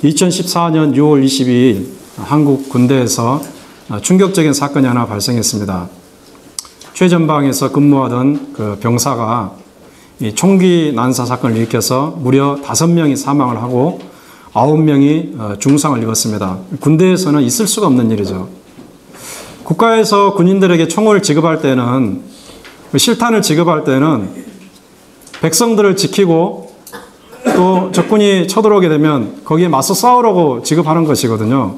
2014년 6월 22일 한국 군대에서 충격적인 사건이 하나 발생했습니다. 최전방에서 근무하던 그 병사가 이 총기 난사 사건을 일으켜서 무려 5명이 사망을 하고 9명이 중상을 입었습니다. 군대에서는 있을 수가 없는 일이죠. 국가에서 군인들에게 총을 지급할 때는, 실탄을 지급할 때는 백성들을 지키고 또 적군이 쳐들어오게 되면 거기에 맞서 싸우라고 지급하는 것이거든요.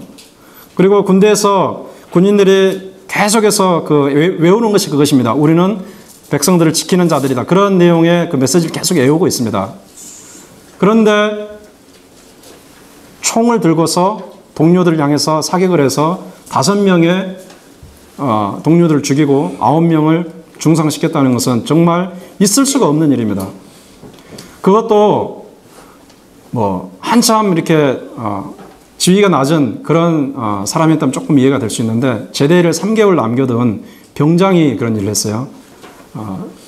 그리고 군대에서 군인들이 계속해서 외우는 것이 그것입니다. 우리는 백성들을 지키는 자들이다. 그런 내용의 그 메시지를 계속 외우고 있습니다. 그런데 총을 들고서 동료들을 향해서 사격을 해서 5명의 동료들을 죽이고 9명을 중상시켰다는 것은 정말 있을 수가 없는 일입니다. 그것도 한참 이렇게 지위가 낮은 그런 사람이었다면 조금 이해가 될 수 있는데, 제대를 3개월 남겨둔 병장이 그런 일을 했어요.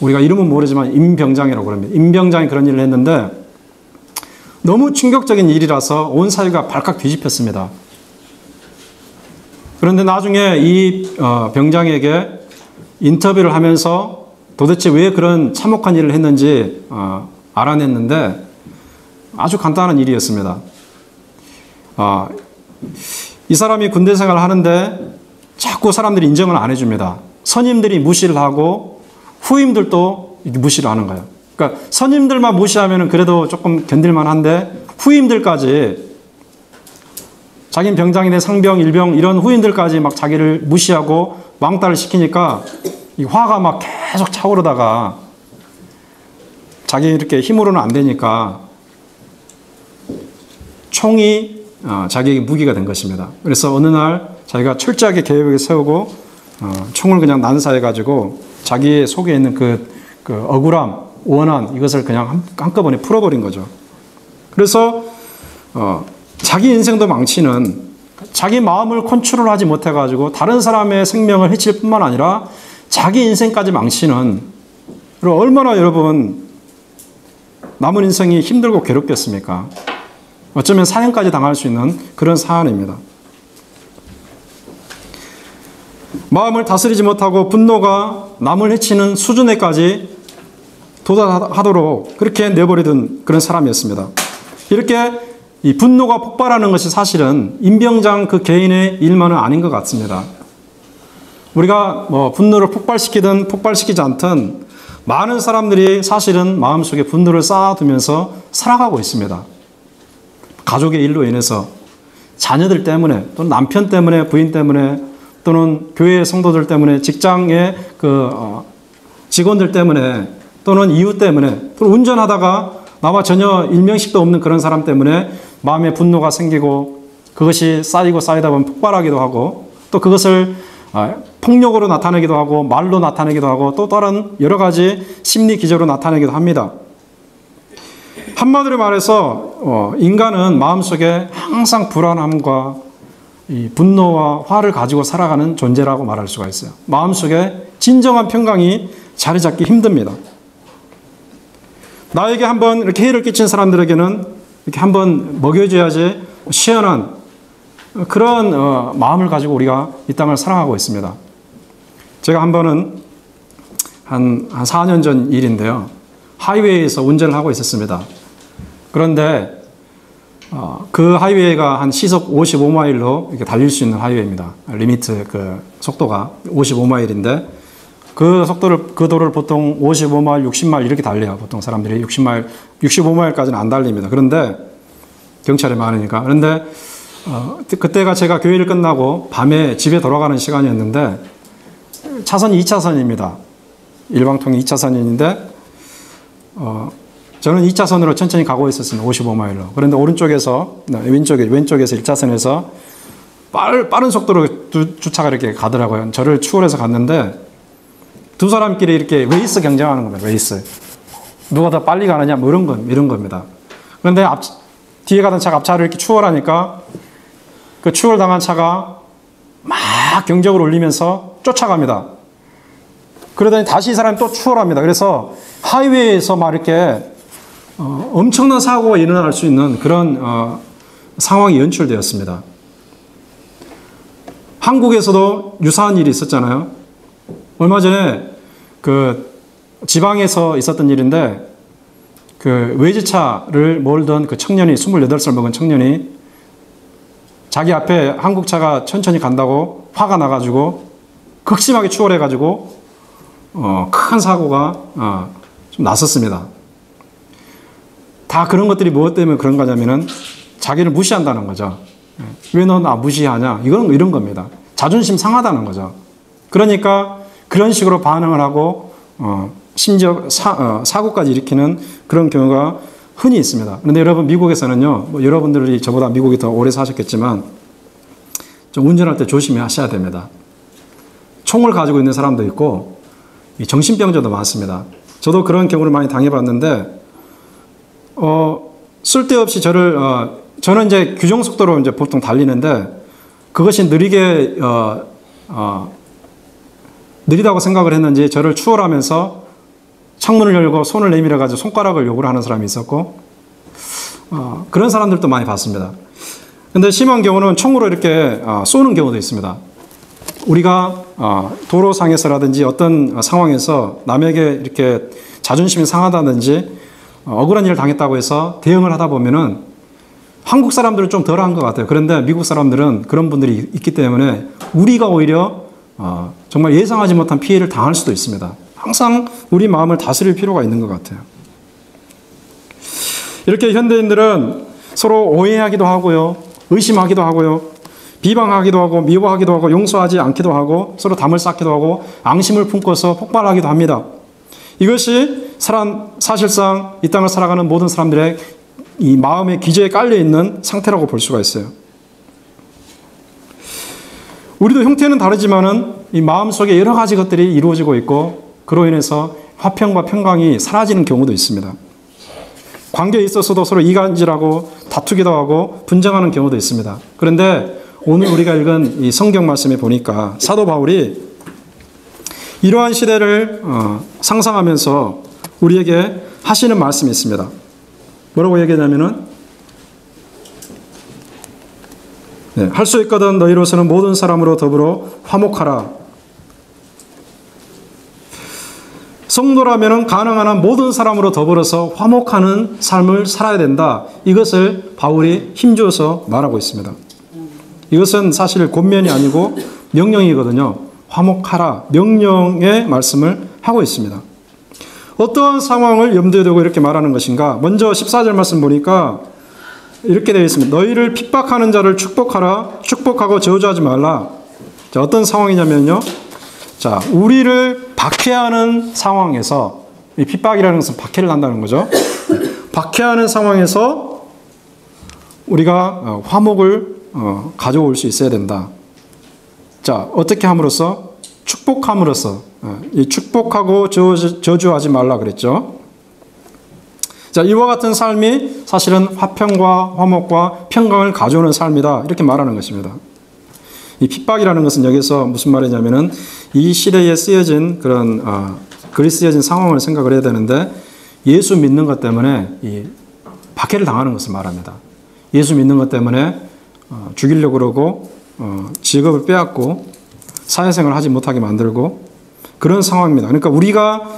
우리가 이름은 모르지만 임병장이라고 합니다. 임병장이 그런 일을 했는데 너무 충격적인 일이라서 온 사회가 발칵 뒤집혔습니다. 그런데 나중에 이 병장에게 인터뷰를 하면서 도대체 왜 그런 참혹한 일을 했는지 알아냈는데 아주 간단한 일이었습니다. 이 사람이 군대 생활을 하는데 자꾸 사람들이 인정을 안 해줍니다. 선임들이 무시를 하고 후임들도 무시를 하는 거예요. 그러니까 선임들만 무시하면 그래도 조금 견딜만 한데 후임들까지, 자기는 병장이네 상병, 일병 이런 후임들까지 막 자기를 무시하고 왕따를 시키니까 이 화가 막 계속 차오르다가 자기 이렇게 힘으로는 안 되니까 총이 자기에게 무기가 된 것입니다. 그래서 어느 날 자기가 철저하게 계획을 세우고 총을 그냥 난사해가지고 자기의 속에 있는 그 억울함, 원한, 이것을 그냥 한꺼번에 풀어버린 거죠. 그래서 자기 인생도 망치는, 자기 마음을 컨트롤하지 못해가지고 다른 사람의 생명을 해칠 뿐만 아니라 자기 인생까지 망치는, 그리고 얼마나 여러분 남은 인생이 힘들고 괴롭겠습니까? 어쩌면 사형까지 당할 수 있는 그런 사안입니다. 마음을 다스리지 못하고 분노가 남을 해치는 수준에까지 도달하도록 그렇게 내버리던 그런 사람이었습니다. 이렇게 이 분노가 폭발하는 것이 사실은 임병장 그 개인의 일만은 아닌 것 같습니다. 우리가 분노를 폭발시키든 폭발시키지 않든 많은 사람들이 사실은 마음속에 분노를 쌓아두면서 살아가고 있습니다. 가족의 일로 인해서, 자녀들 때문에, 또는 남편 때문에, 부인 때문에, 또는 교회의 성도들 때문에, 직장의 직원들 때문에, 또는 이웃 때문에, 또는 운전하다가 나와 전혀 일명식도 없는 그런 사람 때문에 마음에 분노가 생기고 그것이 쌓이다 보면 폭발하기도 하고, 또 그것을 폭력으로 나타내기도 하고 말로 나타내기도 하고 또 다른 여러 가지 심리 기저로 나타내기도 합니다. 한마디로 말해서 인간은 마음속에 항상 불안함과 이 분노와 화를 가지고 살아가는 존재라고 말할 수가 있어요. 마음속에 진정한 평강이 자리 잡기 힘듭니다. 나에게 한번 이렇게 해를 끼친 사람들에게는 이렇게 한번 먹여줘야지 시원한 그런 마음을 가지고 우리가 이 땅을 살아가고 있습니다. 제가 한 번은 한 4년 전 일인데요. 하이웨이에서 운전을 하고 있었습니다. 그런데 그 하이웨이가 한 시속 55마일로 이렇게 달릴 수 있는 하이웨이입니다. 리미트 그 속도가 55마일인데 그 도로를 보통 55마일, 60마일 이렇게 달려요. 보통 사람들이 60마일, 65마일까지는 안 달립니다. 그런데 경찰이 많으니까. 그런데 그때가 제가 교회를 끝나고 밤에 집에 돌아가는 시간이었는데 차선이 2차선입니다. 일방통행 2차선인데 저는 2차선으로 천천히 가고 있었습니다. 55마일로. 그런데 오른쪽에서, 왼쪽에서 1차선에서 빠른 속도로 주차가 이렇게 가더라고요. 저를 추월해서 갔는데 두 사람끼리 이렇게 레이스 경쟁하는 겁니다. 레이스. 누가 더 빨리 가느냐, 뭐 이런 겁니다. 그런데 뒤에 가던 차가 앞차를 이렇게 추월하니까 그 추월당한 차가 막 경적을 울리면서 쫓아갑니다. 그러더니 다시 이 사람이 또 추월합니다. 그래서 하이웨이에서 막 이렇게 엄청난 사고가 일어날 수 있는 그런 상황이 연출되었습니다. 한국에서도 유사한 일이 있었잖아요. 얼마 전에 그 지방에서 있었던 일인데 그 외제차를 몰던 그 청년이 28살 먹은 청년이 자기 앞에 한국차가 천천히 간다고 화가 나가지고 극심하게 추월해가지고 큰 사고가 좀 났었습니다. 다 그런 것들이 무엇 때문에 그런 거냐면은 자기를 무시한다는 거죠. 왜 너 나 무시하냐? 이런 겁니다. 자존심 상하다는 거죠. 그러니까 그런 식으로 반응을 하고 심지어 사고까지 일으키는 그런 경우가 흔히 있습니다. 그런데 여러분 미국에서는요, 뭐 여러분들이 저보다 미국에 더 오래 사셨겠지만 좀 운전할 때 조심히 하셔야 됩니다. 총을 가지고 있는 사람도 있고 정신병자도 많습니다. 저도 그런 경우를 많이 당해봤는데 쓸데없이 저는 이제 규정 속도로 이제 보통 달리는데 그것이 느리다고 생각을 했는지 저를 추월하면서 창문을 열고 손을 내밀어 가지고 손가락을 요구를 하는 사람이 있었고 그런 사람들도 많이 봤습니다. 근데 심한 경우는 총으로 이렇게 쏘는 경우도 있습니다. 우리가 도로상에서라든지 어떤 상황에서 남에게 이렇게 자존심이 상하다든지 억울한 일을 당했다고 해서 대응을 하다 보면은 한국 사람들은 좀 덜한 것 같아요. 그런데 미국 사람들은 그런 분들이 있기 때문에 우리가 오히려 정말 예상하지 못한 피해를 당할 수도 있습니다. 항상 우리 마음을 다스릴 필요가 있는 것 같아요. 이렇게 현대인들은 서로 오해하기도 하고요, 의심하기도 하고요, 비방하기도 하고 미워하기도 하고 용서하지 않기도 하고 서로 담을 쌓기도 하고 앙심을 품고서 폭발하기도 합니다. 이것이 사실상 이 땅을 살아가는 모든 사람들의 이 마음의 기저에 깔려있는 상태라고 볼 수가 있어요. 우리도 형태는 다르지만은 이 마음 속에 여러 가지 것들이 이루어지고 있고 그로 인해서 화평과 평강이 사라지는 경우도 있습니다. 관계에 있어서도 서로 이간질하고 다투기도 하고 분쟁하는 경우도 있습니다. 그런데 오늘 우리가 읽은 이 성경 말씀에 보니까 사도 바울이 이러한 시대를 상상하면서 우리에게 하시는 말씀이 있습니다. 뭐라고 얘기하냐면은 할 수 있거든 너희로서는 모든 사람으로 더불어 화목하라. 성도라면은 가능한 한 모든 사람으로 더불어서 화목하는 삶을 살아야 된다. 이것을 바울이 힘줘서 말하고 있습니다. 이것은 사실 권면이 아니고 명령이거든요. 화목하라. 명령의 말씀을 하고 있습니다. 어떠한 상황을 염두에 두고 이렇게 말하는 것인가? 먼저 14절 말씀 보니까 이렇게 되어 있습니다. 너희를 핍박하는 자를 축복하라. 축복하고 저주하지 말라. 자, 어떤 상황이냐면요. 자, 우리를 박해하는 상황에서, 이 핍박이라는 것은 박해를 한다는 거죠. 박해하는 상황에서 우리가 화목을 가져올 수 있어야 된다. 자, 어떻게 함으로써? 축복함으로써. 이 축복하고 저주하지 말라 그랬죠. 자, 이와 같은 삶이 사실은 화평과 화목과 평강을 가져오는 삶이다. 이렇게 말하는 것입니다. 이 핍박이라는 것은 여기서 무슨 말이냐면은 이 시대에 쓰여진 그런 글이 쓰여진 상황을 생각을 해야 되는데 예수 믿는 것 때문에 이 박해를 당하는 것을 말합니다. 예수 믿는 것 때문에 죽이려고 그러고 직업을 빼앗고 사회생활을 하지 못하게 만들고 그런 상황입니다. 그러니까 우리가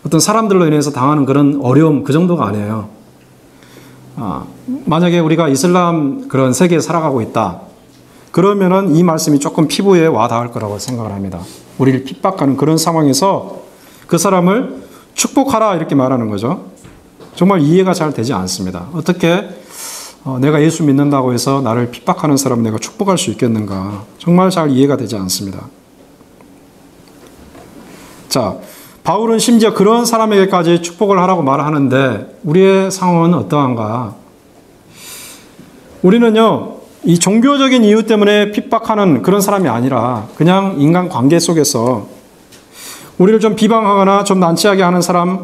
어떤 사람들로 인해서 당하는 그런 어려움 그 정도가 아니에요. 만약에 우리가 이슬람 그런 세계에 살아가고 있다. 그러면은 이 말씀이 조금 피부에 와 닿을 거라고 생각을 합니다. 우리를 핍박하는 그런 상황에서 그 사람을 축복하라 이렇게 말하는 거죠. 정말 이해가 잘 되지 않습니다. 어떻게 내가 예수 믿는다고 해서 나를 핍박하는 사람을 내가 축복할 수 있겠는가. 정말 잘 이해가 되지 않습니다. 자, 바울은 심지어 그런 사람에게까지 축복을 하라고 말하는데 우리의 상황은 어떠한가? 우리는요, 이 종교적인 이유 때문에 핍박하는 그런 사람이 아니라 그냥 인간 관계 속에서 우리를 좀 비방하거나 좀 난처하게 하는 사람이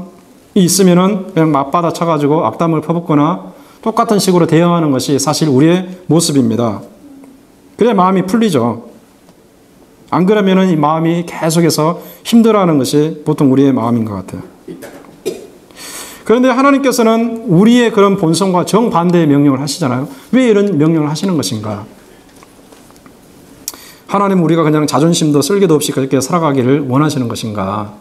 있으면은 그냥 맞받아 쳐가지고 악담을 퍼붓거나 똑같은 식으로 대응하는 것이 사실 우리의 모습입니다. 그래야 마음이 풀리죠. 안 그러면은 이 마음이 계속해서 힘들어하는 것이 보통 우리의 마음인 것 같아요. 그런데 하나님께서는 우리의 그런 본성과 정반대의 명령을 하시잖아요. 왜 이런 명령을 하시는 것인가? 하나님은 우리가 그냥 자존심도 쓸개도 없이 그렇게 살아가기를 원하시는 것인가?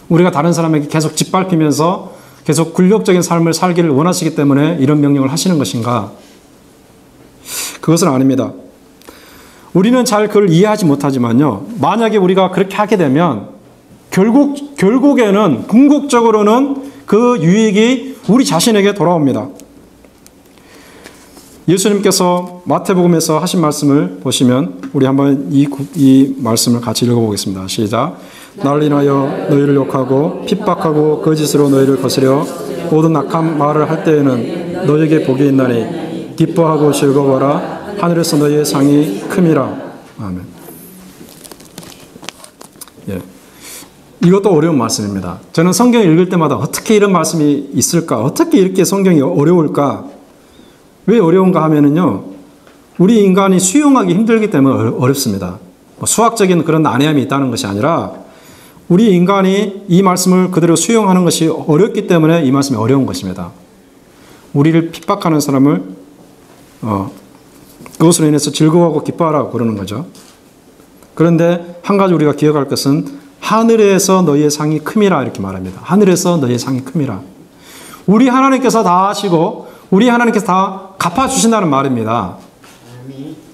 우리가 다른 사람에게 계속 짓밟히면서 계속 굴욕적인 삶을 살기를 원하시기 때문에 이런 명령을 하시는 것인가? 그것은 아닙니다. 우리는 잘 그걸 이해하지 못하지만요. 만약에 우리가 그렇게 하게 되면 결국에는 궁극적으로는 그 유익이 우리 자신에게 돌아옵니다. 예수님께서 마태복음에서 하신 말씀을 보시면 우리 한번 이 말씀을 같이 읽어보겠습니다. 시작. 나를 인하여 너희를 욕하고 핍박하고 거짓으로 너희를 거스려 모든 악한 말을 할 때에는 너희에게 복이 있나니 기뻐하고 즐거워라. 하늘에서 너희의 상이 큼이라. 아멘. 예. 이것도 어려운 말씀입니다. 저는 성경을 읽을 때마다 어떻게 이런 말씀이 있을까? 어떻게 이렇게 성경이 어려울까? 왜 어려운가 하면은요, 우리 인간이 수용하기 힘들기 때문에 어렵습니다. 수학적인 그런 난해함이 있다는 것이 아니라 우리 인간이 이 말씀을 그대로 수용하는 것이 어렵기 때문에 이 말씀이 어려운 것입니다. 우리를 핍박하는 사람을 그것으로 인해서 즐거워하고 기뻐하라고 그러는 거죠. 그런데 한 가지 우리가 기억할 것은 하늘에서 너희의 상이 큼이라 이렇게 말합니다. 하늘에서 너희의 상이 큼이라. 우리 하나님께서 다 하시고 우리 하나님께서 다 갚아주신다는 말입니다.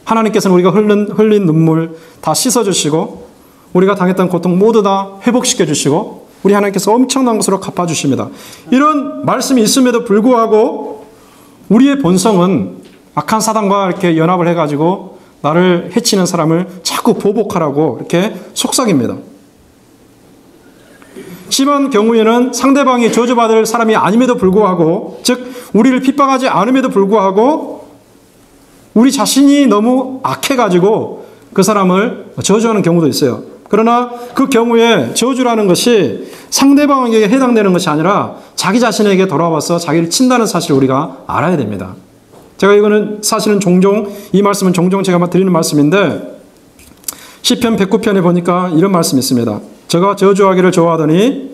하나님께서는 우리가 흘린 눈물 다 씻어주시고 우리가 당했던 고통 모두 다 회복시켜주시고 우리 하나님께서 엄청난 것으로 갚아주십니다. 이런 말씀이 있음에도 불구하고 우리의 본성은 악한 사단과 이렇게 연합을 해가지고 나를 해치는 사람을 자꾸 보복하라고 이렇게 속삭입니다. 심한 경우에는 상대방이 저주받을 사람이 아님에도 불구하고, 즉 우리를 핍박하지 않음에도 불구하고 우리 자신이 너무 악해가지고 그 사람을 저주하는 경우도 있어요. 그러나 그 경우에 저주라는 것이 상대방에게 해당되는 것이 아니라 자기 자신에게 돌아와서 자기를 친다는 사실을 우리가 알아야 됩니다. 제가 이거는 사실은 이 말씀은 종종 제가 드리는 말씀인데 시편 109편에 보니까 이런 말씀이 있습니다. 저가 저주하기를 좋아하더니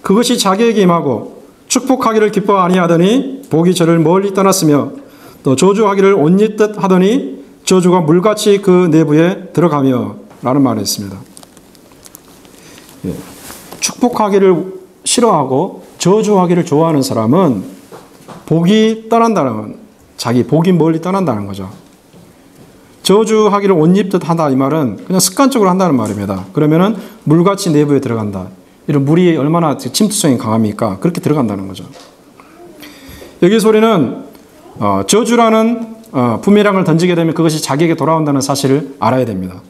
그것이 자기에게 임하고 축복하기를 기뻐 아니하더니 복이 저를 멀리 떠났으며 또 저주하기를 옷 입듯 하더니 저주가 물같이 그 내부에 들어가며 라는 말이 있습니다. 예. 축복하기를 싫어하고 저주하기를 좋아하는 사람은 복이 떠난다는, 자기 복이 멀리 떠난다는 거죠. 저주하기를 옷 입듯 한다 이 말은 그냥 습관적으로 한다는 말입니다. 그러면은 물같이 내부에 들어간다. 이런 물이 얼마나 침투성이 강합니까? 그렇게 들어간다는 거죠. 여기서 우리는 저주라는 부메랑을 던지게 되면 그것이 자기에게 돌아온다는 사실을 알아야 됩니다.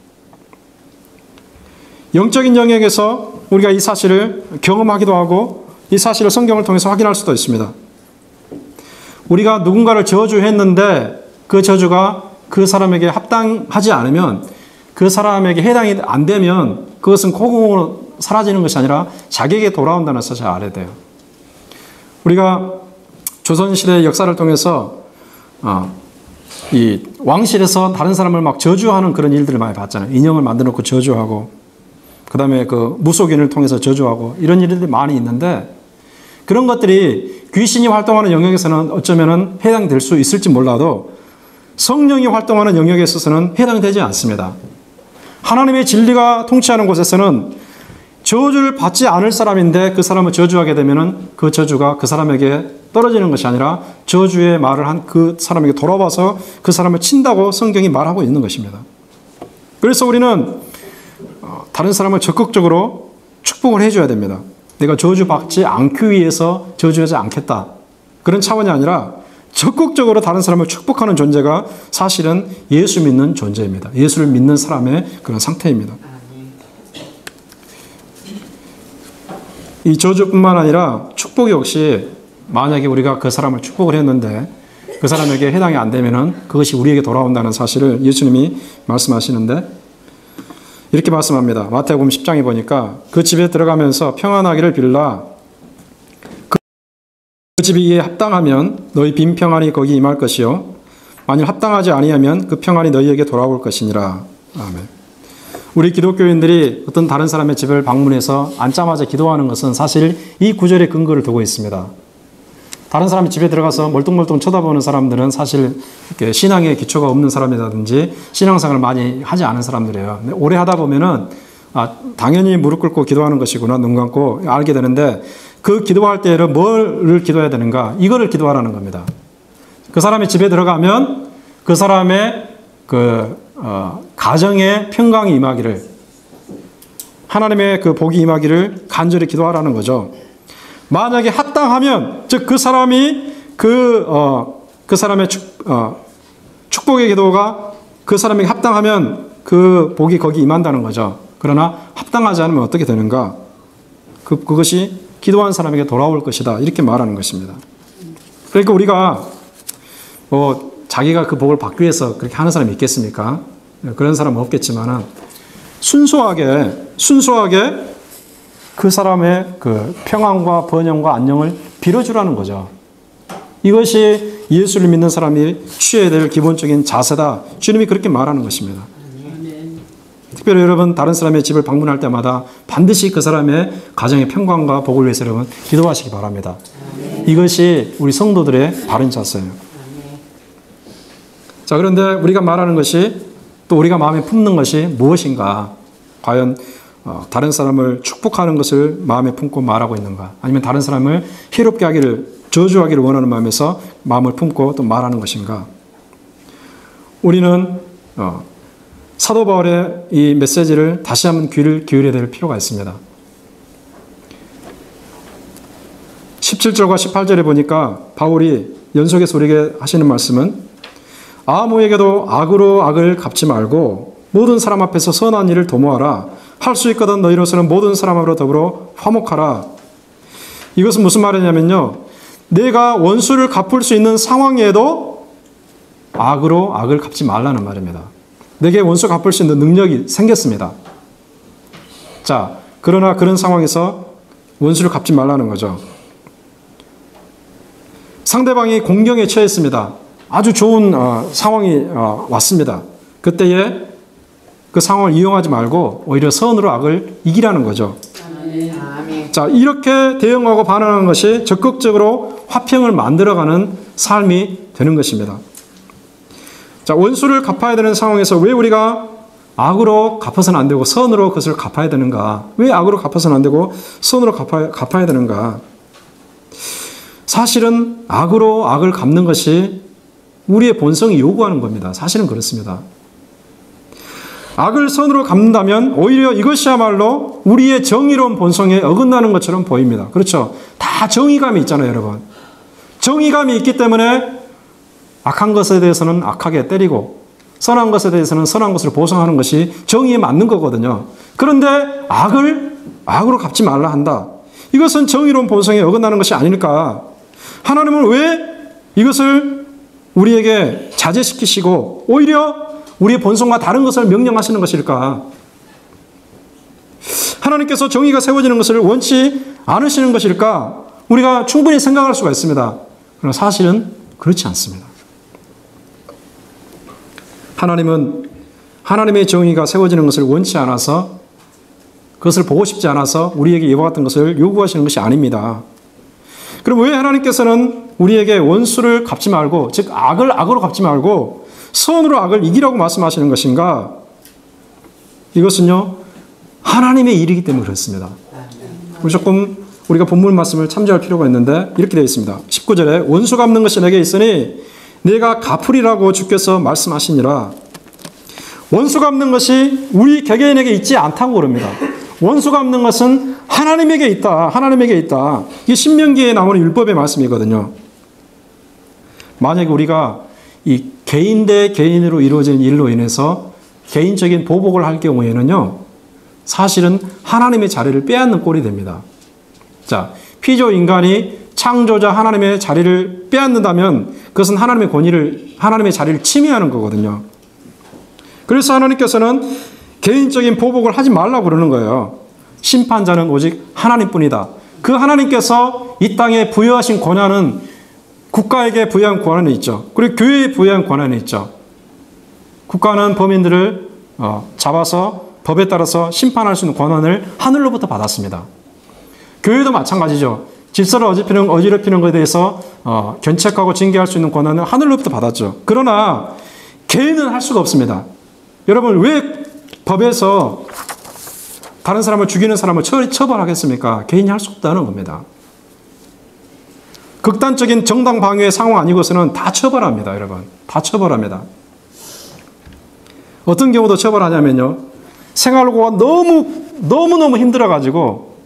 영적인 영역에서 우리가 이 사실을 경험하기도 하고 이 사실을 성경을 통해서 확인할 수도 있습니다. 우리가 누군가를 저주했는데 그 저주가 그 사람에게 합당하지 않으면, 그 사람에게 해당이 안 되면 그것은 고공으로 사라지는 것이 아니라 자기에게 돌아온다는 사실을 알아야 돼요. 우리가 조선시대의 역사를 통해서 이 왕실에서 다른 사람을 막 저주하는 그런 일들을 많이 봤잖아요. 인형을 만들어 놓고 저주하고, 그 다음에 그 무속인을 통해서 저주하고, 이런 일들이 많이 있는데 그런 것들이 귀신이 활동하는 영역에서는 어쩌면은 해당될 수 있을지 몰라도 성령이 활동하는 영역에 있어서는 해당되지 않습니다. 하나님의 진리가 통치하는 곳에서는 저주를 받지 않을 사람인데 그 사람을 저주하게 되면은 그 저주가 그 사람에게 떨어지는 것이 아니라 저주의 말을 한 그 사람에게 돌아와서 그 사람을 친다고 성경이 말하고 있는 것입니다. 그래서 우리는 다른 사람을 적극적으로 축복을 해줘야 됩니다. 내가 저주받지 않기 위해서 저주하지 않겠다. 그런 차원이 아니라 적극적으로 다른 사람을 축복하는 존재가 사실은 예수 믿는 존재입니다. 예수를 믿는 사람의 그런 상태입니다. 이 저주뿐만 아니라 축복 역시 만약에 우리가 그 사람을 축복을 했는데 그 사람에게 해당이 안 되면은 그것이 우리에게 돌아온다는 사실을 예수님이 말씀하시는데 이렇게 말씀합니다. 마태복음 10장에 보니까 그 집에 들어가면서 평안하기를 빌라. 그 집이 이에 합당하면 너희 빈 평안이 거기 임할 것이요 만일 합당하지 아니하면 그 평안이 너희에게 돌아올 것이니라. 아멘. 우리 기독교인들이 어떤 다른 사람의 집을 방문해서 앉자마자 기도하는 것은 사실 이 구절의 근거를 두고 있습니다. 다른 사람의 집에 들어가서 멀뚱멀뚱 쳐다보는 사람들은 사실 이렇게 신앙의 기초가 없는 사람이라든지 신앙생활을 많이 하지 않은 사람들이에요. 오래 하다 보면은 당연히 무릎 꿇고 기도하는 것이구나, 눈 감고 알게 되는데, 그 기도할 때를 뭘 기도해야 되는가? 이거를 기도하라는 겁니다. 그 사람의 집에 들어가면 그 사람의 가정의 평강이 임하기를, 하나님의 그 복이 임하기를 간절히 기도하라는 거죠. 만약에 합당하면, 즉 그 사람이 그 사람의 축복의 기도가 그 사람에게 합당하면 그 복이 거기 임한다는 거죠. 그러나 합당하지 않으면 어떻게 되는가? 그것이 기도한 사람에게 돌아올 것이다. 이렇게 말하는 것입니다. 그러니까 우리가 자기가 그 복을 받기 위해서 그렇게 하는 사람이 있겠습니까? 그런 사람은 없겠지만은 순수하게 그 사람의 그 평안과 번영과 안녕을 빌어주라는 거죠. 이것이 예수를 믿는 사람이 취해야 될 기본적인 자세다. 주님이 그렇게 말하는 것입니다. 특별히 여러분, 다른 사람의 집을 방문할 때마다 반드시 그 사람의 가정의 평강과 복을 위해서 여러분 기도하시기 바랍니다. 이것이 우리 성도들의 바른 자세예요. 자, 그런데 우리가 말하는 것이, 또 우리가 마음에 품는 것이 무엇인가? 과연 다른 사람을 축복하는 것을 마음에 품고 말하고 있는가? 아니면 다른 사람을 희롭게 하기를, 저주하기를 원하는 마음에서 마음을 품고 또 말하는 것인가? 우리는 사도 바울의 이 메시지를 다시 한번 귀를 기울여야 될 필요가 있습니다. 17절과 18절에 보니까 바울이 연속해서 우리에게 하시는 말씀은, 아무에게도 악으로 악을 갚지 말고 모든 사람 앞에서 선한 일을 도모하라. 할 수 있거든 너희로서는 모든 사람으로 더불어 화목하라. 이것은 무슨 말이냐면요, 내가 원수를 갚을 수 있는 상황에도 악으로 악을 갚지 말라는 말입니다. 내게 원수 갚을 수 있는 능력이 생겼습니다. 자, 그러나 그런 상황에서 원수를 갚지 말라는 거죠. 상대방이 공경에 처했습니다. 아주 좋은 상황이 왔습니다. 그때에 그 상황을 이용하지 말고 오히려 선으로 악을 이기라는 거죠. 자, 이렇게 대응하고 반응하는 것이 적극적으로 화평을 만들어가는 삶이 되는 것입니다. 자, 원수를 갚아야 되는 상황에서 왜 우리가 악으로 갚아서는 안 되고 선으로 그것을 갚아야 되는가? 왜 악으로 갚아서는 안 되고 선으로 갚아야 되는가? 사실은 악으로 악을 갚는 것이 우리의 본성이 요구하는 겁니다. 사실은 그렇습니다. 악을 선으로 갚는다면 오히려 이것이야말로 우리의 정의로운 본성에 어긋나는 것처럼 보입니다. 그렇죠? 다 정의감이 있잖아요, 여러분. 정의감이 있기 때문에 악한 것에 대해서는 악하게 때리고 선한 것에 대해서는 선한 것을 보상하는 것이 정의에 맞는 거거든요. 그런데 악으로 갚지 말라 한다. 이것은 정의로운 본성에 어긋나는 것이 아닐까? 하나님은 왜 이것을 우리에게 자제시키시고 오히려 우리의 본성과 다른 것을 명령하시는 것일까? 하나님께서 정의가 세워지는 것을 원치 않으시는 것일까? 우리가 충분히 생각할 수가 있습니다. 그러나 사실은 그렇지 않습니다. 하나님은 하나님의 정의가 세워지는 것을 원치 않아서, 그것을 보고 싶지 않아서 우리에게 이와 같은 것을 요구하시는 것이 아닙니다. 그럼 왜 하나님께서는 우리에게 원수를 갚지 말고, 즉 악을 악으로 갚지 말고 선으로 악을 이기라고 말씀하시는 것인가? 이것은요, 하나님의 일이기 때문에 그렇습니다. 우리가 본문 말씀을 참조할 필요가 있는데 이렇게 되어 있습니다. 19절에 원수 갚는 것이 내게 있으니 내가 갚으리라고 주께서 말씀하시니라. 원수 갚는 것이 우리 개개인에게 있지 않다고 그럽니다. 원수 갚는 것은 하나님에게 있다. 하나님에게 있다. 이게 신명기에 나오는 율법의 말씀이거든요. 만약에 우리가 이 개인 대 개인으로 이루어진 일로 인해서 개인적인 보복을 할 경우에는요, 사실은 하나님의 자리를 빼앗는 꼴이 됩니다. 자, 피조 인간이 창조자 하나님의 자리를 빼앗는다면 그것은 하나님의 자리를 침해하는 거거든요. 그래서 하나님께서는 개인적인 보복을 하지 말라고 그러는 거예요. 심판자는 오직 하나님뿐이다. 그 하나님께서 이 땅에 부여하신 권한은 국가에게 부여한 권한이 있죠. 그리고 교회에 부여한 권한이 있죠. 국가는 범인들을 잡아서 법에 따라서 심판할 수 있는 권한을 하늘로부터 받았습니다. 교회도 마찬가지죠. 질서를 어지럽히는 것에 대해서 견책하고 징계할 수 있는 권한을 하늘로부터 받았죠. 그러나 개인은 할 수가 없습니다. 여러분, 왜 법에서 다른 사람을 죽이는 사람을 처벌하겠습니까? 개인이 할 수 없다는 겁니다. 극단적인 정당 방위의 상황 아니고서는 다 처벌합니다, 여러분. 다 처벌합니다. 어떤 경우도 처벌하냐면요. 생활고가 너무너무 힘들어가지고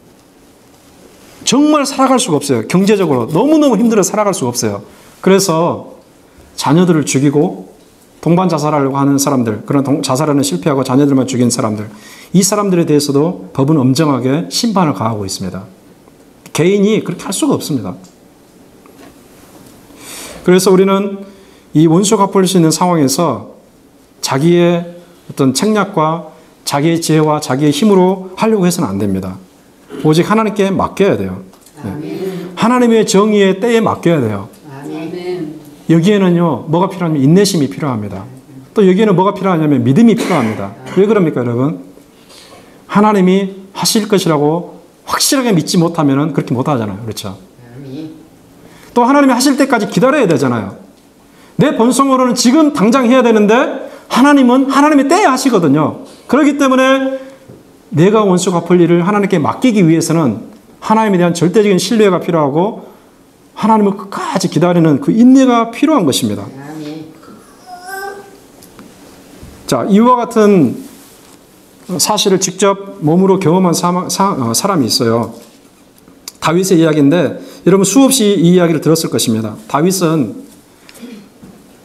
정말 살아갈 수가 없어요. 경제적으로 너무너무 힘들어 살아갈 수가 없어요. 그래서 자녀들을 죽이고 동반 자살하려고 하는 사람들, 그런 자살하는 실패하고 자녀들만 죽인 사람들, 이 사람들에 대해서도 법은 엄정하게 심판을 가하고 있습니다. 개인이 그렇게 할 수가 없습니다. 그래서 우리는 이 원수 갚을 수 있는 상황에서 자기의 어떤 책략과 자기의 지혜와 자기의 힘으로 하려고 해서는 안 됩니다. 오직 하나님께 맡겨야 돼요. 네. 하나님의 정의의 때에 맡겨야 돼요. 여기에는요, 뭐가 필요하냐면 인내심이 필요합니다. 또 여기에는 뭐가 필요하냐면 믿음이 필요합니다. 왜 그럽니까, 여러분? 하나님이 하실 것이라고 확실하게 믿지 못하면 그렇게 못하잖아요. 그렇죠? 또 하나님이 하실 때까지 기다려야 되잖아요. 내 본성으로는 지금 당장 해야 되는데 하나님은 하나님의 때에 하시거든요. 그렇기 때문에 내가 원수 갚을 일을 하나님께 맡기기 위해서는 하나님에 대한 절대적인 신뢰가 필요하고 하나님을 끝까지 기다리는 그 인내가 필요한 것입니다. 자, 이와 같은 사실을 직접 몸으로 경험한 사람이 있어요. 다윗의 이야기인데 여러분 수없이 이 이야기를 들었을 것입니다. 다윗은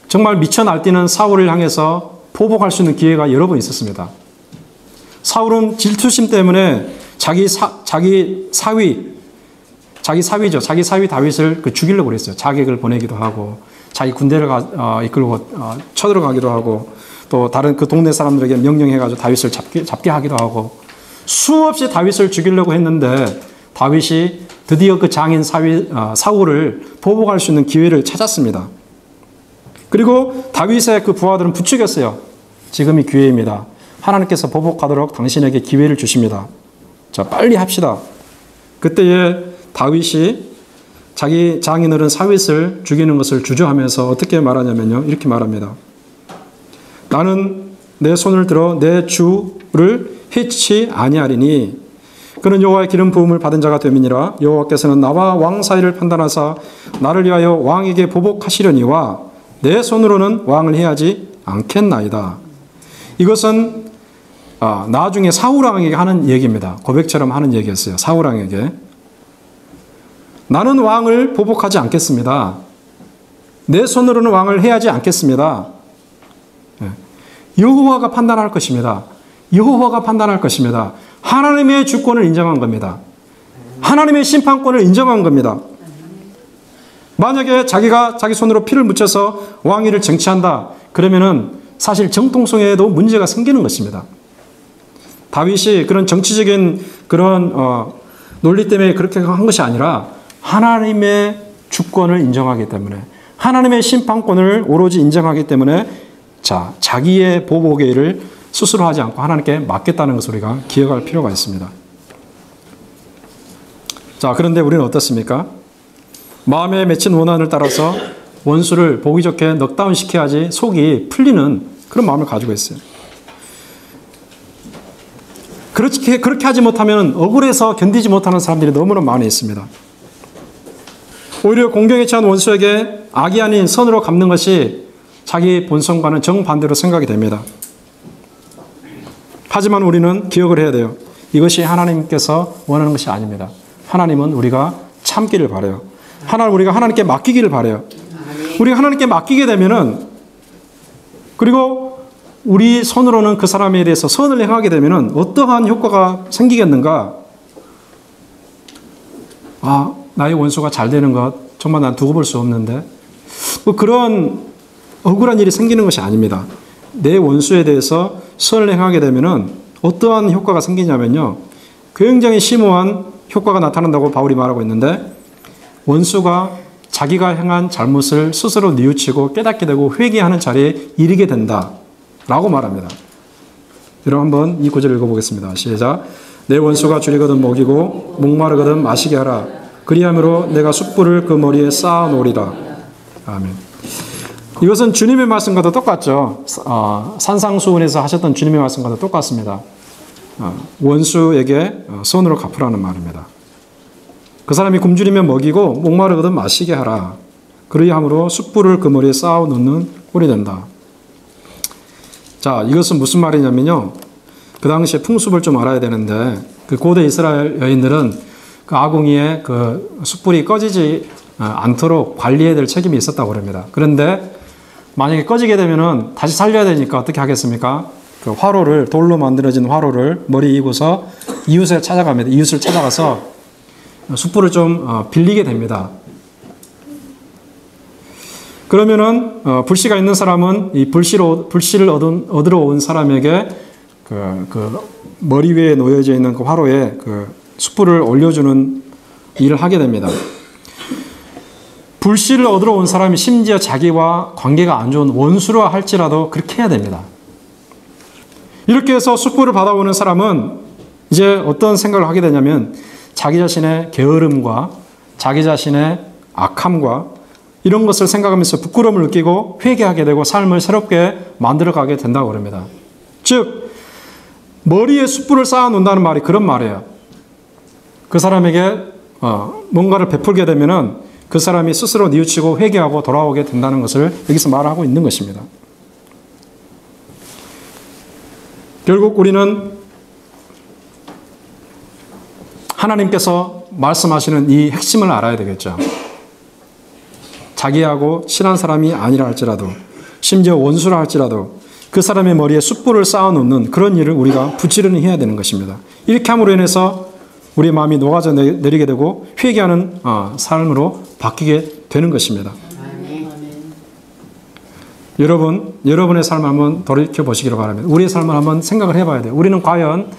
정말 미쳐 날뛰는 사울을 향해서 보복할 수 있는 기회가 여러 번 있었습니다. 사울은 질투심 때문에 자기 사위 다윗을 죽이려고 그랬어요. 자객을 보내기도 하고 자기 군대를 이끌고 쳐들어가기도 하고 또 다른 그 동네 사람들에게 명령해가지고 다윗을 잡게 하기도 하고 수없이 다윗을 죽이려고 했는데 다윗이 드디어 그 장인 사울을 보복할 수 있는 기회를 찾았습니다. 그리고 다윗의 그 부하들은 부추겼어요. 지금이 기회입니다. 하나님께서 보복하도록 당신에게 기회를 주십니다. 자, 빨리 합시다. 그때에 다윗이 자기 장인어른 사윗을 죽이는 것을 주저하면서 어떻게 말하냐면요. 이렇게 말합니다. 나는 내 손을 들어 내 주를 해치지 아니하리니 그는 여호와의 기름 부음을 받은 자가 됨이니라. 여호와께서는 나와 왕 사이를 판단하사 나를 위하여 왕에게 보복하시려니와 내 손으로는 왕을 해하지 않겠나이다. 이것은 나중에 사울왕에게 하는 얘기입니다. 고백처럼 하는 얘기였어요. 사울왕에게. 나는 왕을 보복하지 않겠습니다. 내 손으로는 왕을 해하지 않겠습니다. 여호와가 판단할 것입니다. 여호와가 판단할 것입니다. 하나님의 주권을 인정한 겁니다. 하나님의 심판권을 인정한 겁니다. 만약에 자기가 자기 손으로 피를 묻혀서 왕위를 쟁취한다. 그러면은 사실 정통성에도 문제가 생기는 것입니다. 다윗이 그런 정치적인 그런 논리 때문에 그렇게 한 것이 아니라 하나님의 주권을 인정하기 때문에 하나님의 심판권을 오로지 인정하기 때문에 자기의 보복의 일을 스스로 하지 않고 하나님께 맡겠다는 것을 우리가 기억할 필요가 있습니다. 자, 그런데 우리는 어떻습니까? 마음에 맺힌 원한을 따라서 원수를 보기 좋게 넉다운 시켜야지 속이 풀리는 그런 마음을 가지고 있어요. 그렇게 하지 못하면 억울해서 견디지 못하는 사람들이 너무나 많이 있습니다. 오히려 공경에 처한 원수에게 악이 아닌 선으로 갚는 것이 자기 본성과는 정반대로 생각이 됩니다. 하지만 우리는 기억을 해야 돼요. 이것이 하나님께서 원하는 것이 아닙니다. 하나님은 우리가 참기를 바라요. 우리가 하나님께 맡기기를 바라요. 우리가 하나님께 맡기게 되면은 그리고 우리 손으로는 그 사람에 대해서 선을 행하게 되면은 어떠한 효과가 생기겠는가? 나의 원수가 잘 되는 것 정말 난 두고 볼 수 없는데 그런 억울한 일이 생기는 것이 아닙니다. 내 원수에 대해서 선을 행하게 되면은 어떠한 효과가 생기냐면요. 굉장히 심오한 효과가 나타난다고 바울이 말하고 있는데 원수가 자기가 행한 잘못을 스스로 뉘우치고 깨닫게 되고 회개하는 자리에 이르게 된다라고 말합니다. 여러분 한번 이 구절 읽어보겠습니다. 시작. 내 원수가 줄이거든 먹이고 목마르거든 마시게 하라. 그리함으로 내가 숯불을 그 머리에 쌓아 놓으리라. 아멘. 이것은 주님의 말씀과도 똑같죠. 산상수훈에서 하셨던 주님의 말씀과도 똑같습니다. 원수에게 선으로 갚으라는 말입니다. 그 사람이 굶주리면 먹이고 목마르거든 마시게 하라. 그리함으로 숯불을 그 머리에 쌓아 놓는 꼴이 된다. 자, 이것은 무슨 말이냐면요. 그 당시에 풍습을 좀 알아야 되는데, 그 고대 이스라엘 여인들은 그 아궁이에 그 숯불이 꺼지지 않도록 관리해야 될 책임이 있었다고 합니다. 그런데 만약에 꺼지게 되면은 다시 살려야 되니까 어떻게 하겠습니까? 그 화로를, 돌로 만들어진 화로를 머리에 이고서 이웃을 찾아갑니다. 이웃을 찾아가서 숯불을 좀 빌리게 됩니다. 그러면은 불씨가 있는 사람은 이 불씨를 얻으러 온 사람에게 그 머리 위에 놓여져 있는 그 화로에 그 숯불을 올려주는 일을 하게 됩니다. 불씨를 얻으러 온 사람이 심지어 자기와 관계가 안 좋은 원수라 할지라도 그렇게 해야 됩니다. 이렇게 해서 숯불을 받아오는 사람은 이제 어떤 생각을 하게 되냐면 자기 자신의 게으름과 자기 자신의 악함과 이런 것을 생각하면서 부끄러움을 느끼고 회개하게 되고 삶을 새롭게 만들어가게 된다고 합니다. 즉 머리에 숯불을 쌓아 놓는다는 말이 그런 말이에요. 그 사람에게 뭔가를 베풀게 되면은 그 사람이 스스로 뉘우치고 회개하고 돌아오게 된다는 것을 여기서 말하고 있는 것입니다. 결국 우리는 하나님께서 말씀하시는 이 핵심을 알아야 되겠죠. 자기하고 친한 사람이 아니라 할지라도 심지어 원수라 할지라도 그 사람의 머리에 숯불을 쌓아놓는 그런 일을 우리가 부지런히 해야 되는 것입니다. 이렇게 함으로 인해서 우리의 마음이 녹아져 내리게 되고 회개하는 삶으로 바뀌게 되는 것입니다. 여러분의 삶을 한번 돌이켜보시기를 바랍니다. 우리의 삶을 한번 생각을 해봐야 돼요. 우리는 과연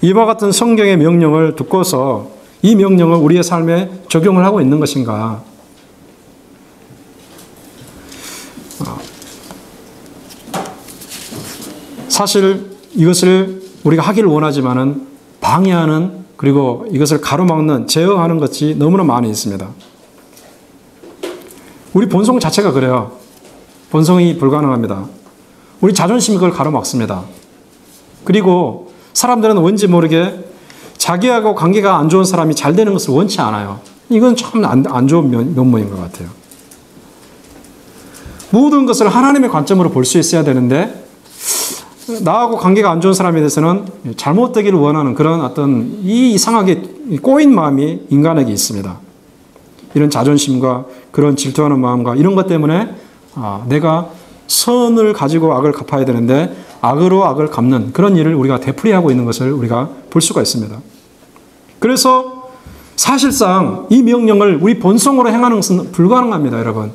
이와 같은 성경의 명령을 듣고서 이 명령을 우리의 삶에 적용을 하고 있는 것인가? 사실 이것을 우리가 하기를 원하지만은 방해하는 그리고 이것을 가로막는 제어하는 것이 너무나 많이 있습니다. 우리 본성 자체가 그래요. 본성이 불가능합니다. 우리 자존심이 그걸 가로막습니다. 그리고 사람들은 왠지 모르게 자기하고 관계가 안 좋은 사람이 잘 되는 것을 원치 않아요. 이건 참 안 좋은 면모인 것 같아요. 모든 것을 하나님의 관점으로 볼 수 있어야 되는데 나하고 관계가 안 좋은 사람에 대해서는 잘못되기를 원하는 그런 어떤 이 이상하게 꼬인 마음이 인간에게 있습니다. 이런 자존심과 그런 질투하는 마음과 이런 것 때문에 내가 선을 가지고 악을 갚아야 되는데 악으로 악을 갚는 그런 일을 우리가 되풀이하고 있는 것을 우리가 볼 수가 있습니다. 그래서 사실상 이 명령을 우리 본성으로 행하는 것은 불가능합니다, 여러분.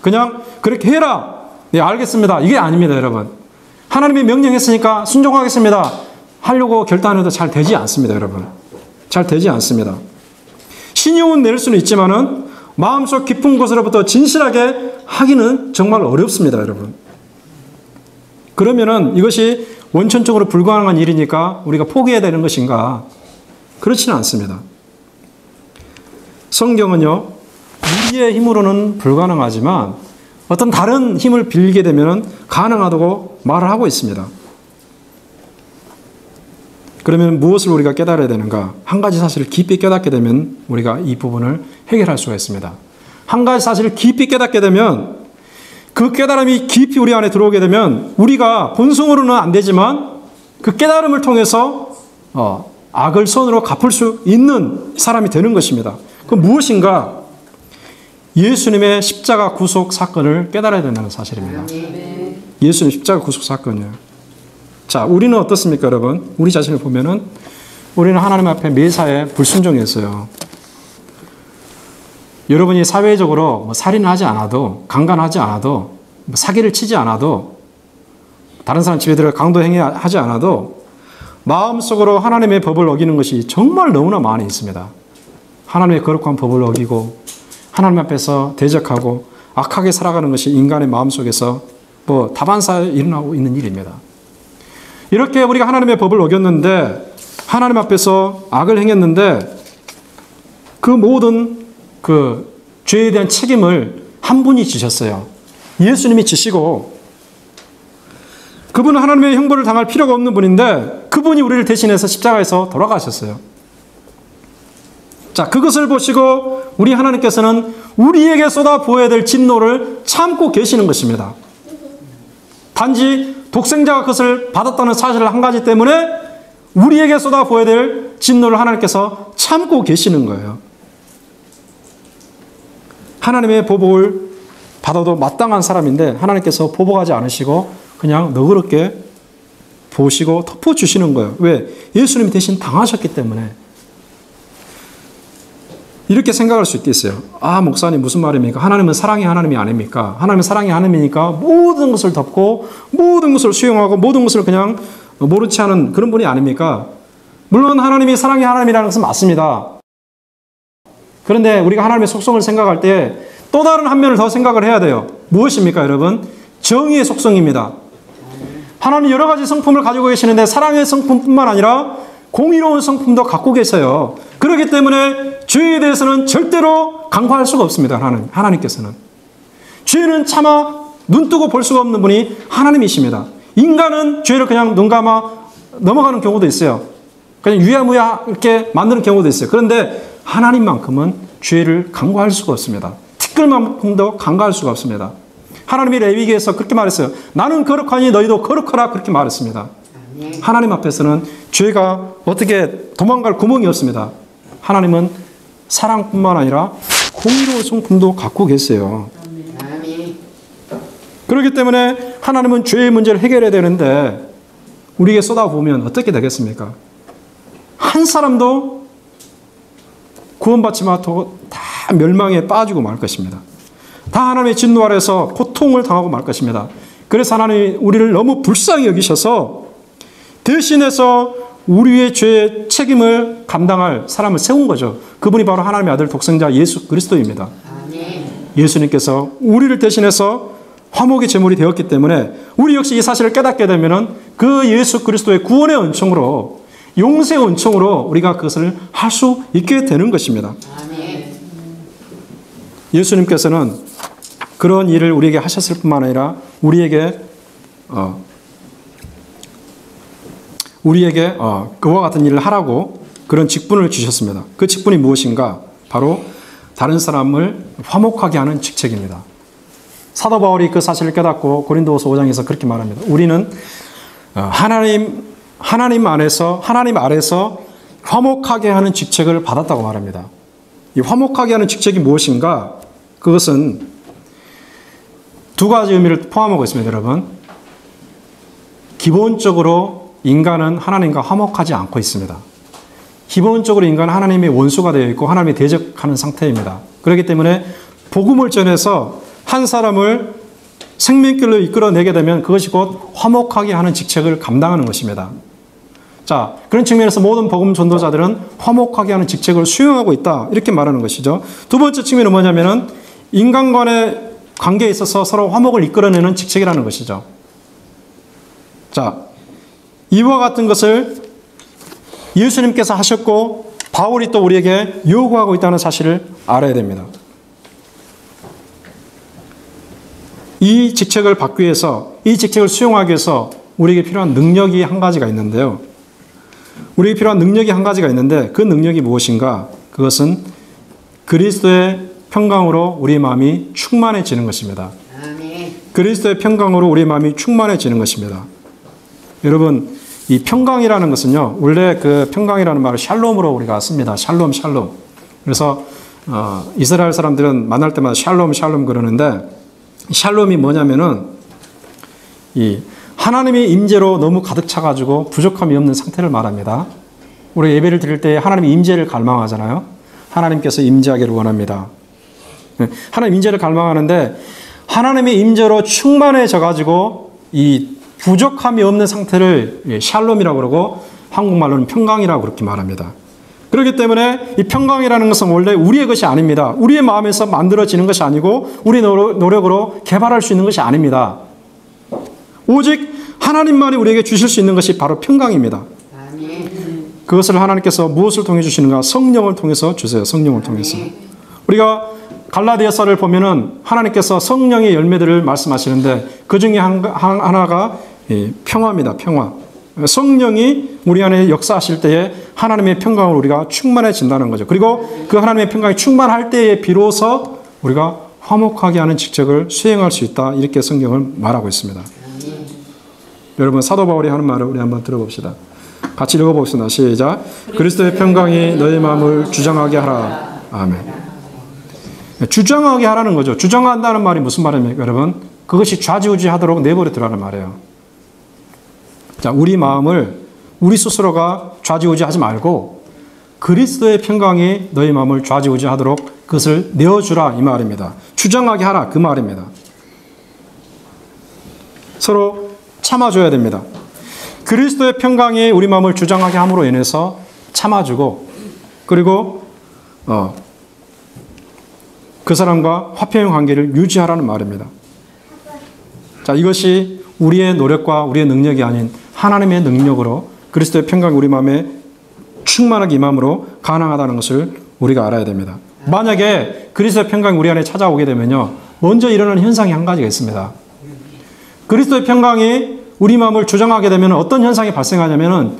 그냥 그렇게 해라. 네, 알겠습니다. 이게 아닙니다, 여러분. 하나님이 명령했으니까 순종하겠습니다. 하려고 결단해도 잘 되지 않습니다, 여러분. 잘 되지 않습니다. 신용은 낼 수는 있지만은 마음속 깊은 곳으로부터 진실하게 하기는 정말 어렵습니다, 여러분. 그러면은 이것이 원천적으로 불가능한 일이니까 우리가 포기해야 되는 것인가? 그렇지는 않습니다. 성경은요, 우리의 힘으로는 불가능하지만 어떤 다른 힘을 빌게 되면 가능하다고 말을 하고 있습니다. 그러면 무엇을 우리가 깨달아야 되는가? 한 가지 사실을 깊이 깨닫게 되면 우리가 이 부분을 해결할 수가 있습니다. 한 가지 사실을 깊이 깨닫게 되면 그 깨달음이 깊이 우리 안에 들어오게 되면 우리가 본성으로는 안 되지만 그 깨달음을 통해서 악을 선으로 갚을 수 있는 사람이 되는 것입니다. 그 무엇인가? 예수님의 십자가 구속 사건을 깨달아야 된다는 사실입니다. 예수님 십자가 구속 사건이에요. 자, 우리는 어떻습니까, 여러분? 우리 자신을 보면은 우리는 하나님 앞에 매사에 불순종했어요. 여러분이 사회적으로 살인을 하지 않아도, 강간하지 않아도, 사기를 치지 않아도, 다른 사람 집에 들어 강도행위하지 않아도 마음속으로 하나님의 법을 어기는 것이 정말 너무나 많이 있습니다. 하나님의 거룩한 법을 어기고 하나님 앞에서 대적하고 악하게 살아가는 것이 인간의 마음속에서 다반사에 일어나고 있는 일입니다. 이렇게 우리가 하나님의 법을 어겼는데 하나님 앞에서 악을 행했는데 그 모든 그 죄에 대한 책임을 한 분이 지셨어요. 예수님이 지시고 그분은 하나님의 형벌을 당할 필요가 없는 분인데 그분이 우리를 대신해서 십자가에서 돌아가셨어요. 자, 그것을 보시고 우리 하나님께서는 우리에게 쏟아부어야 될 진노를 참고 계시는 것입니다. 단지 독생자가 그것을 받았다는 사실 한 가지 때문에 우리에게 쏟아부어야 될 진노를 하나님께서 참고 계시는 거예요. 하나님의 보복을 받아도 마땅한 사람인데 하나님께서 보복하지 않으시고 그냥 너그럽게 보시고 덮어주시는 거예요. 왜? 예수님이 대신 당하셨기 때문에. 이렇게 생각할 수 있겠어요. 아, 목사님 무슨 말입니까? 하나님은 사랑의 하나님이 아닙니까? 하나님은 사랑의 하나님이니까 모든 것을 덮고 모든 것을 수용하고 모든 것을 그냥 모른 채 하는 그런 분이 아닙니까? 물론 하나님이 사랑의 하나님이라는 것은 맞습니다. 그런데 우리가 하나님의 속성을 생각할 때 또 다른 한 면을 더 생각을 해야 돼요. 무엇입니까, 여러분? 정의의 속성입니다. 하나님 여러 가지 성품을 가지고 계시는데 사랑의 성품뿐만 아니라 공의로운 성품도 갖고 계세요. 그렇기 때문에 죄에 대해서는 절대로 간과할 수가 없습니다. 하나님께서는. 죄는 차마 눈 뜨고 볼 수가 없는 분이 하나님이십니다. 인간은 죄를 그냥 눈 감아 넘어가는 경우도 있어요. 그냥 유야무야 이렇게 만드는 경우도 있어요. 그런데 하나님만큼은 죄를 간과할 수가 없습니다. 티끌만큼도 간과할 수가 없습니다. 하나님이 레위기에서 그렇게 말했어요. 나는 거룩하니 너희도 거룩하라 그렇게 말했습니다. 하나님 앞에서는 죄가 어떻게 도망갈 구멍이 없습니다. 하나님은 사랑뿐만 아니라 공의로운 성품도 갖고 계세요. 그렇기 때문에 하나님은 죄의 문제를 해결해야 되는데 우리에게 쏟아부으면 어떻게 되겠습니까? 한 사람도 구원받지 못하고 다 멸망에 빠지고 말 것입니다. 다 하나님의 진노 아래서 고통을 당하고 말 것입니다. 그래서 하나님이 우리를 너무 불쌍히 여기셔서 대신해서 우리의 죄의 책임을 감당할 사람을 세운 거죠. 그분이 바로 하나님의 아들 독생자 예수 그리스도입니다. 예수님께서 우리를 대신해서 화목의 제물이 되었기 때문에 우리 역시 이 사실을 깨닫게 되면 그 예수 그리스도의 구원의 은총으로 용서의 은총으로 우리가 그것을 할 수 있게 되는 것입니다. 예수님께서는 그런 일을 우리에게 하셨을 뿐만 아니라 우리에게 그와 같은 일을 하라고 그런 직분을 주셨습니다. 그 직분이 무엇인가? 바로 다른 사람을 화목하게 하는 직책입니다. 사도 바울이 그 사실을 깨닫고 고린도후서 5장에서 그렇게 말합니다. 우리는 하나님 아래서 화목하게 하는 직책을 받았다고 말합니다. 이 화목하게 하는 직책이 무엇인가? 그것은 두 가지 의미를 포함하고 있습니다, 여러분. 기본적으로 인간은 하나님과 화목하지 않고 있습니다. 기본적으로 인간은 하나님의 원수가 되어 있고 하나님이 대적하는 상태입니다. 그렇기 때문에 복음을 전해서 한 사람을 생명길로 이끌어내게 되면 그것이 곧 화목하게 하는 직책을 감당하는 것입니다. 자, 그런 측면에서 모든 복음 전도자들은 화목하게 하는 직책을 수용하고 있다. 이렇게 말하는 것이죠. 두 번째 측면은 뭐냐면은 인간 간의 관계에 있어서 서로 화목을 이끌어내는 직책이라는 것이죠. 자, 이와 같은 것을 예수님께서 하셨고 바울이 또 우리에게 요구하고 있다는 사실을 알아야 됩니다. 이 직책을 받기 위해서, 이 직책을 수용하기 위해서 우리에게 필요한 능력이 한 가지가 있는데요. 우리에게 필요한 능력이 한 가지가 있는데 그 능력이 무엇인가? 그것은 그리스도의 평강으로 우리의 마음이 충만해지는 것입니다. 그리스도의 평강으로 우리의 마음이 충만해지는 것입니다. 여러분, 이 평강이라는 것은요, 원래 그 평강이라는 말을 샬롬으로 우리가 씁니다. 샬롬. 그래서 이스라엘 사람들은 만날 때마다 샬롬 그러는데 샬롬이 뭐냐면은 이 하나님의 임재로 너무 가득 차가지고 부족함이 없는 상태를 말합니다. 우리 예배를 드릴 때 하나님의 임재를 갈망하잖아요. 하나님께서 임재하기를 원합니다. 하나님 임재를 갈망하는데 하나님의 임재로 충만해져가지고 이 부족함이 없는 상태를 샬롬이라고 그러고 한국말로는 평강이라고 그렇게 말합니다. 그렇기 때문에 이 평강이라는 것은 원래 우리의 것이 아닙니다. 우리의 마음에서 만들어지는 것이 아니고 우리 노력으로 개발할 수 있는 것이 아닙니다. 오직 하나님만이 우리에게 주실 수 있는 것이 바로 평강입니다. 그것을 하나님께서 무엇을 통해 주시는가? 성령을 통해서 주세요. 성령을 통해서. 우리가 갈라디아서를 보면은 하나님께서 성령의 열매들을 말씀하시는데 그 중에 하나가 평화입니다. 평화. 성령이 우리 안에 역사하실 때에 하나님의 평강을 우리가 충만해진다는 거죠. 그리고 그 하나님의 평강이 충만할 때에 비로소 우리가 화목하게 하는 직책을 수행할 수 있다. 이렇게 성경을 말하고 있습니다. 여러분 사도 바울이 하는 말을 우리 한번 들어봅시다. 같이 읽어보겠습니다. 시작. 그리스도의 평강이 너의 마음을 주장하게 하라. 아멘. 주장하게 하라는 거죠. 주장한다는 말이 무슨 말입니까, 여러분? 그것이 좌지우지하도록 내버려 두라는 말이에요. 자, 우리 마음을 우리 스스로가 좌지우지하지 말고 그리스도의 평강이 너희 마음을 좌지우지하도록 그것을 내어주라 이 말입니다. 주장하게 하라 그 말입니다. 서로 참아줘야 됩니다. 그리스도의 평강이 우리 마음을 주장하게 함으로 인해서 참아주고 그리고 그 사람과 화평의 관계를 유지하라는 말입니다. 자, 이것이 우리의 노력과 우리의 능력이 아닌 하나님의 능력으로 그리스도의 평강이 우리 마음에 충만하게 임함으로 가능하다는 것을 우리가 알아야 됩니다. 만약에 그리스도의 평강이 우리 안에 찾아오게 되면요, 먼저 일어나는 현상이 한 가지가 있습니다. 그리스도의 평강이 우리 마음을 주장하게 되면 어떤 현상이 발생하냐면은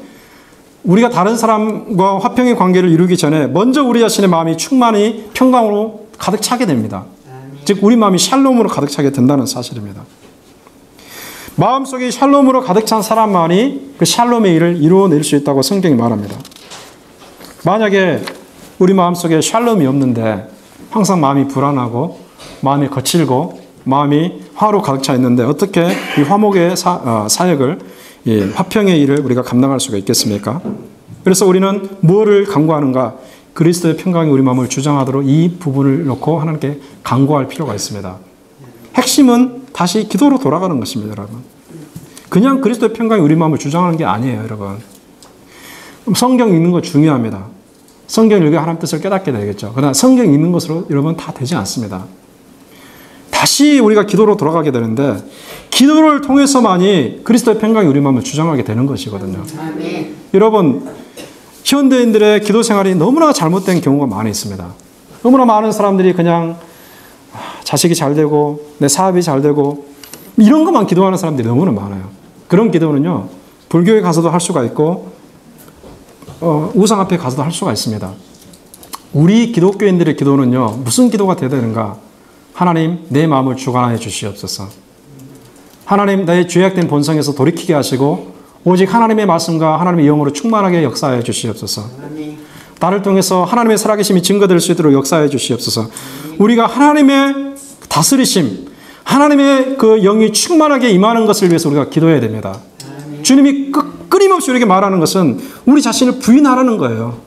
우리가 다른 사람과 화평의 관계를 이루기 전에 먼저 우리 자신의 마음이 충만히 평강으로 가득 차게 됩니다. 즉 우리 마음이 샬롬으로 가득 차게 된다는 사실입니다. 마음속이 샬롬으로 가득 찬 사람만이 그 샬롬의 일을 이루어낼 수 있다고 성경이 말합니다. 만약에 우리 마음속에 샬롬이 없는데 항상 마음이 불안하고 마음이 거칠고 마음이 화로 가득 차 있는데 어떻게 이 화목의 사역을 화평의 일을 우리가 감당할 수가 있겠습니까? 그래서 우리는 무엇을 간구하는가? 그리스도의 평강이 우리 마음을 주장하도록 이 부분을 놓고 하나님께 간구할 필요가 있습니다. 핵심은 다시 기도로 돌아가는 것입니다, 여러분. 그냥 그리스도의 평강이 우리 마음을 주장하는 게 아니에요, 여러분. 성경 읽는 거 중요합니다. 성경 읽어 하나님 뜻을 깨닫게 되겠죠. 그러나 성경 읽는 것으로 여러분 다 되지 않습니다. 다시 우리가 기도로 돌아가게 되는데 기도를 통해서만이 그리스도의 평강이 우리 마음을 주장하게 되는 것이거든요. 아멘. 여러분 현대인들의 기도 생활이 너무나 잘못된 경우가 많이 있습니다. 너무나 많은 사람들이 그냥 자식이 잘 되고 내 사업이 잘 되고 이런 것만 기도하는 사람들이 너무나 많아요. 그런 기도는요 불교에 가서도 할 수가 있고 우상 앞에 가서도 할 수가 있습니다. 우리 기독교인들의 기도는요 무슨 기도가 되어야 되는가? 하나님 내 마음을 주관하여 주시옵소서. 하나님 나의 죄악된 본성에서 돌이키게 하시고 오직 하나님의 말씀과 하나님의 영으로 충만하게 역사하여 주시옵소서. 나를 통해서 하나님의 살아계심이 증거될 수 있도록 역사하여 주시옵소서. 우리가 하나님의 다스리심, 하나님의 그 영이 충만하게 임하는 것을 위해서 우리가 기도해야 됩니다. 주님이 끊임없이 우리에게 말하는 것은 우리 자신을 부인하라는 거예요.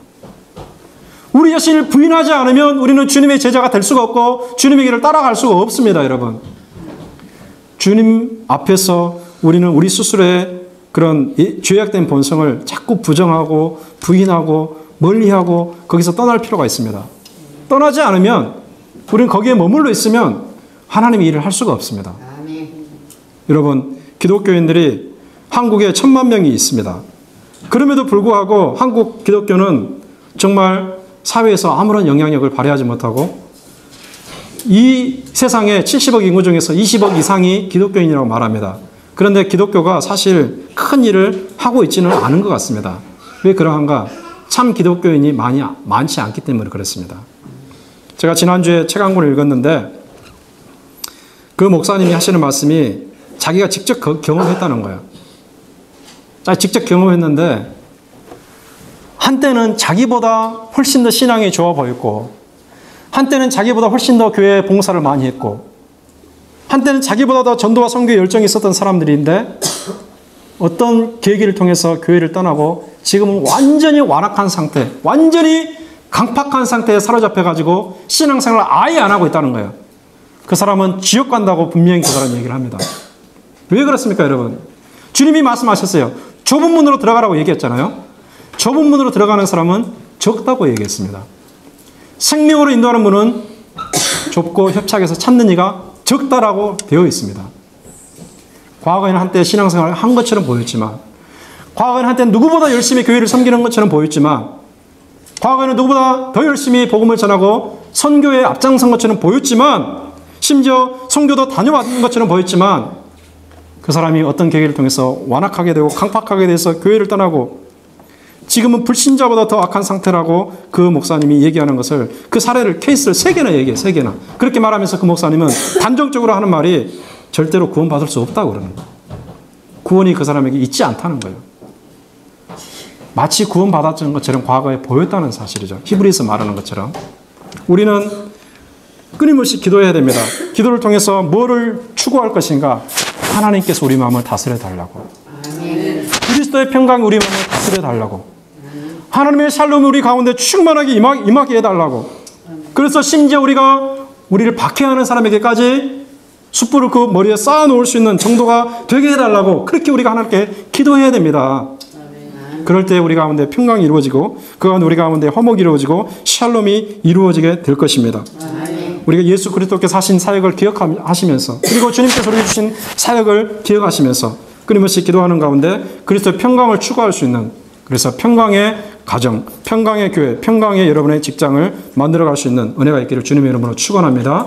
우리 자신을 부인하지 않으면 우리는 주님의 제자가 될 수가 없고 주님의 길을 따라갈 수가 없습니다, 여러분. 주님 앞에서 우리는 우리 스스로의 그런 죄악된 본성을 자꾸 부정하고 부인하고 멀리하고 거기서 떠날 필요가 있습니다. 떠나지 않으면 우리는 거기에 머물러 있으면 하나님의 일을 할 수가 없습니다. 아멘. 여러분 기독교인들이 한국에 1000만 명이 있습니다. 그럼에도 불구하고 한국 기독교는 정말 사회에서 아무런 영향력을 발휘하지 못하고 이 세상에 70억 인구 중에서 20억 이상이 기독교인이라고 말합니다. 그런데 기독교가 사실 큰 일을 하고 있지는 않은 것 같습니다. 왜 그러한가? 참 기독교인이 많지 않기 때문에 그렇습니다. 제가 지난주에 책 한 권을 읽었는데 그 목사님이 하시는 말씀이 자기가 직접 경험했다는 거예요. 직접 경험했는데 한때는 자기보다 훨씬 더 신앙이 좋아 보였고 한때는 자기보다 훨씬 더 교회 봉사를 많이 했고 한때는 자기보다 더 전도와 선교에 열정이 있었던 사람들인데 어떤 계기를 통해서 교회를 떠나고 지금은 완전히 완악한 상태, 완전히 강팍한 상태에 사로잡혀가지고 신앙생활을 아예 안 하고 있다는 거예요. 그 사람은 지옥 간다고 분명히 그 사람 얘기를 합니다. 왜 그렇습니까, 여러분? 주님이 말씀하셨어요. 좁은 문으로 들어가라고 얘기했잖아요. 좁은 문으로 들어가는 사람은 적다고 얘기했습니다. 생명으로 인도하는 문은 좁고 협착해서 찾는 이가 적다라고 되어 있습니다. 과거에는 한때 신앙생활을 한 것처럼 보였지만, 과거에는 한때 누구보다 열심히 교회를 섬기는 것처럼 보였지만, 과거에는 누구보다 더 열심히 복음을 전하고 선교에 앞장선 것처럼 보였지만, 심지어 선교도 다녀왔는 것처럼 보였지만, 그 사람이 어떤 계기를 통해서 완악하게 되고 강팍하게 돼서 교회를 떠나고 지금은 불신자보다 더 악한 상태라고 그 목사님이 얘기하는 것을, 그 사례를, 케이스를 3개나 얘기해, 3개나. 그렇게 말하면서 그 목사님은 단정적으로 하는 말이 절대로 구원받을 수 없다고 그러는 거예요. 구원이 그 사람에게 있지 않다는 거예요. 마치 구원받았던 것처럼 과거에 보였다는 사실이죠. 히브리서 말하는 것처럼. 우리는 끊임없이 기도해야 됩니다. 기도를 통해서 뭐를 추구할 것인가? 하나님께서 우리 마음을 다스려 달라고. 그리스도의 평강이 우리 마음을 다스려 달라고. 하나님의 샬롬이 우리 가운데 충만하게 임하게 해달라고. 그래서 심지어 우리를 박해하는 사람에게까지 숯불을 그 머리에 쌓아 놓을 수 있는 정도가 되게 해달라고, 그렇게 우리가 하나님께 기도해야 됩니다. 그럴 때 우리 가운데 평강이 이루어지고, 그 가운데 우리 가운데 화목이 이루어지고 샬롬이 이루어지게 될 것입니다. 우리가 예수 그리스도께서 하신 사역을 기억하시면서, 그리고 주님께서 우리에게 주신 사역을 기억하시면서 끊임없이 기도하는 가운데 그리스도의 평강을 추구할 수 있는, 그래서 평강의 가정, 평강의 교회, 평강의 여러분의 직장을 만들어갈 수 있는 은혜가 있기를 주님의 이름으로 축원합니다.